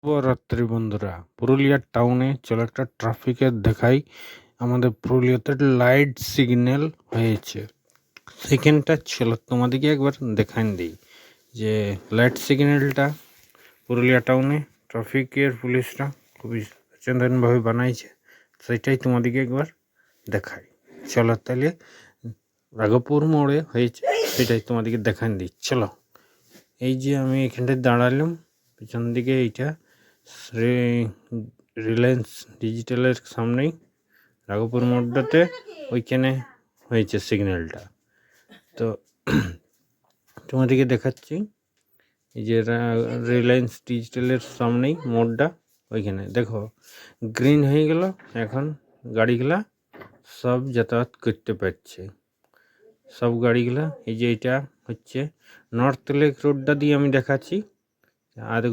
শুভরাত্রি বন্ধুরা, পুরুলিয়ার টাউনে চলো একটা ট্রাফিকের দেখাই। আমাদের পুরুলিয়াতে লাইট সিগন্যাল হয়েছে, সেখানটা চলো তোমাদেরকে একবার দেখান দিই যে লাইট সিগন্যালটা পুরুলিয়া টাউনে ট্রাফিকের পুলিশরা খুবই সচেতনভাবে বানাইছে, সেটাই তোমাদেরকে একবার দেখাই। চলো তাহলে রাঘবপুর মোড়ে হয়েছে, সেটাই তোমাদেরকে দেখান দিই। চলো, এই যে আমি এখানটায় দাঁড়ালাম, পিছন দিকে এইটা রিলায়েন্স ডিজিটালের সামনেই রাঘবপুর মোড়টাতে ওইখানে হয়েছে সিগন্যালটা। তো তোমাদেরকে দেখাচ্ছি, এই যে রিলায়েন্স ডিজিটালের সামনেই মোড়টা, ওইখানে দেখো গ্রিন হয়ে গেল। এখন গাড়িগুলা সব যাতায়াত করতে পারছে, সব গাড়িগুলা। এই যে এটা হচ্ছে নর্থ লেক রোডটা দিয়ে আমি দেখাচ্ছি। আর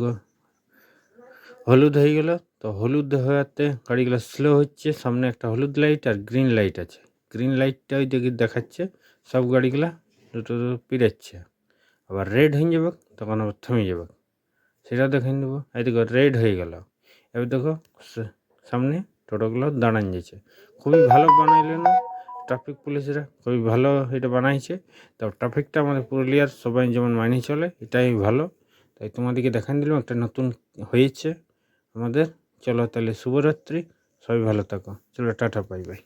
হলুদ হয়ে গেল, তো হলুদ হওয়াতে গাড়িগুলো স্লো হচ্ছে। সামনে একটা হলুদ লাইট আর গ্রিন লাইট আছে। গ্রিন লাইটটা ওই দিকে দেখাচ্ছে, সব গাড়িগুলা দুটো পেরাচ্ছে। আবার রেড হয়ে যাবে, তখন আবার থেমে যাবে, সেটা দেখে নেবো। এই দেখো রেড হয়ে গেল। এবার দেখো সামনে টোটোগুলো দাঁড়ান যাচ্ছে। খুবই ভালো বানাইলেন ট্রাফিক পুলিশরা, খুবই ভালো এটা বানাইছে। তো ট্রাফিকটা আমাদের পুরুলিয়ার সবাই যেমন মানিয়ে চলে, এটাই ভালো। তাই তোমাদেরকে দেখান দিলাম, একটা নতুন হয়েছে আমাদের। চলো তাহলে শুভরাত্রি, সবাই ভালো থাকো। চলো টাটা, বাই বাই।